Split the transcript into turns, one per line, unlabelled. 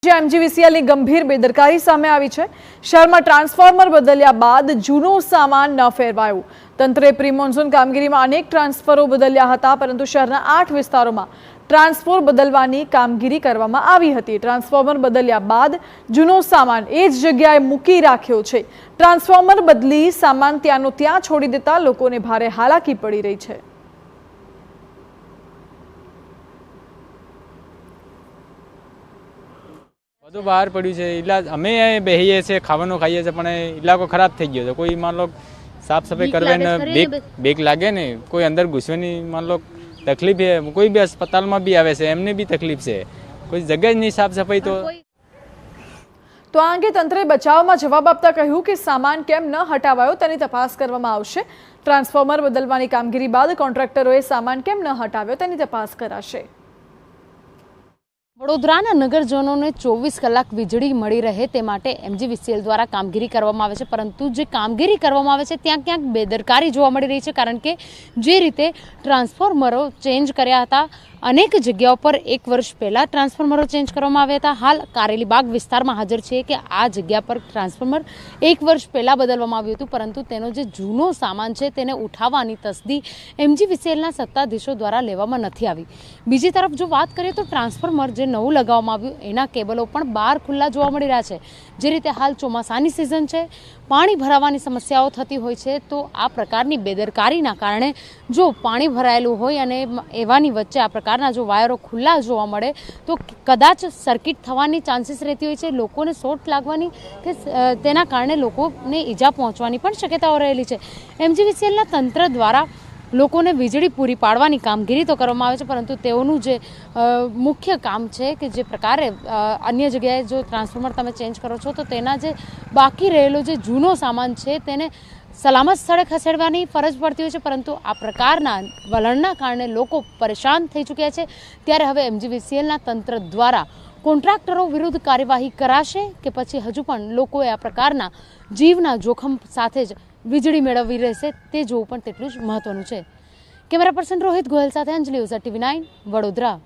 MGVCL गंभीर बेदरकारी सामे आई है। शहर में ट्रांसफॉर्मर बदल्या बाद जूनो सामान न फेरवायो। तंत्रे प्री मोन्सून कामगीरी में अनेक ट्रांसफरो बदल्या हता, परंतु शहरना 8 विस्तारों में ट्रांसफॉर्मर बदलवानी कामगीरी करवामां आवी हती। ट्रांसफॉर्मर बदल्या बाद जूनो सामान ए ज जग्याए मूकी राख्यो छे। ट्रांसफॉर्मर बदली सामान त्यानो त्यां छोड़ी देता लोकोने भारे हालाकी पड़ी रही है।
બધું બહાર પડ્યું છે। ઇલાજ અમે બેહીએ છીએ, ખાવાનું ખાઈએ છીએ, પણ ઇલાકો ખરાબ થઈ ગયો છે। કોઈ માન લો સાફ સફાઈ કરવાની બીક લાગે ને, કોઈ અંદર ઘૂસવાની માન લો તકલીફ છે। કોઈ બી अस्पतालમાં બી આવે છે, એમને બી તકલીફ છે। કોઈ જગ્યા જ નહીં સાફ સફાઈ।
તો આ અંગે તંત્રે બચાવમાં જવાબ આપતા કહ્યું કે સામાન કેમ ન હટાવાયો તેની તપાસ કરવામાં આવશે। ટ્રાન્સફોર્મર બદલવાની કામગીરી બાદ કોન્ટ્રાક્ટરોએ સામાન કેમ ન હટાવ્યો તેની તપાસ કરાશે।
વડોદરાના નગરજનોને 24 કલાક વીજળી મળી રહે તે માટે એમજીવીસીએલ દ્વારા કામગીરી કરવામાં આવે છે, પરંતુ જે કામગીરી કરવામાં આવે છે ત્યાં ક્યાંક બેદરકારી જોવા મળી રહી છે। કારણ કે જે રીતે ટ્રાન્સફોર્મરો ચેન્જ કર્યા હતા, અનેક જગ્યાઓ પર 1 વર્ષ પહેલા ટ્રાન્સફોર્મરો ચેન્જ કરવામાં આવ્યા હતા। હાલ કારેલીબાગ વિસ્તારમાં હાજર છે કે આ જગ્યા પર ટ્રાન્સફોર્મર 1 વર્ષ પહેલા બદલવામાં આવ્યું હતું, પરંતુ તેનો જે જૂનો સામાન છે તેને ઉઠાવવાની તસદી એમજીવીસીએલના સત્તાધીશો દ્વારા લેવામાં નથી આવી। બીજી તરફ જો વાત કરીએ તો ટ્રાન્સફોર્મર જે નવું લગાવવામાં આવ્યું એના કેબલો પણ બહાર ખુલ્લા જોવા મળી રહ્યા છે। જે રીતે હાલ ચોમાસાની સિઝન છે, પાણી ભરાવાની સમસ્યાઓ થતી હોય છે, તો આ પ્રકારની બેદરકારીના કારણે જો પાણી ભરાયેલું હોય અને એવાની વચ્ચે આ પ્રકારના જો વાયરો ખુલ્લા જોવા મળે તો કદાચ સર્કિટ થવાની ચાન્સીસ રહેતી હોય છે, લોકોને શોર્ટ લાગવાની કે તેના કારણે લોકોને ઈજા પહોંચવાની પણ શક્યતાઓ રહેલી છે। એમજીવીસીએલના તંત્ર દ્વારા લોકોને વીજળી પૂરી પાડવાની કામગીરી તો કરવામાં આવે છે, પરંતુ તેઓનું જે મુખ્ય કામ છે કે જે પ્રકારે અન્ય જગ્યાએ જો ટ્રાન્સફોર્મર તમે ચેન્જ કરો છો તો તેના જે બાકી રહેલો જે જૂનો સામાન છે તેને સલામત સ્થળે ખસેડવાની ફરજ પડતી હોય છે, પરંતુ આ પ્રકારના વલણના કારણે લોકો પરેશાન થઈ ચૂક્યા છે। ત્યારે હવે એમજીવીસીએલના તંત્ર દ્વારા કોન્ટ્રાક્ટરો વિરુદ્ધ કાર્યવાહી કરાશે કે પછી હજુ પણ લોકોએ આ પ્રકારના જીવના જોખમ સાથે જ વીજળી મેળવવી રહેશે તે જોવું પણ તેટલું જ મહત્વનું છે। કેમેરા પર્સન રોહિત ગોયલ સાથે અંજલિ ઓઝા, TV9 વડોદરા।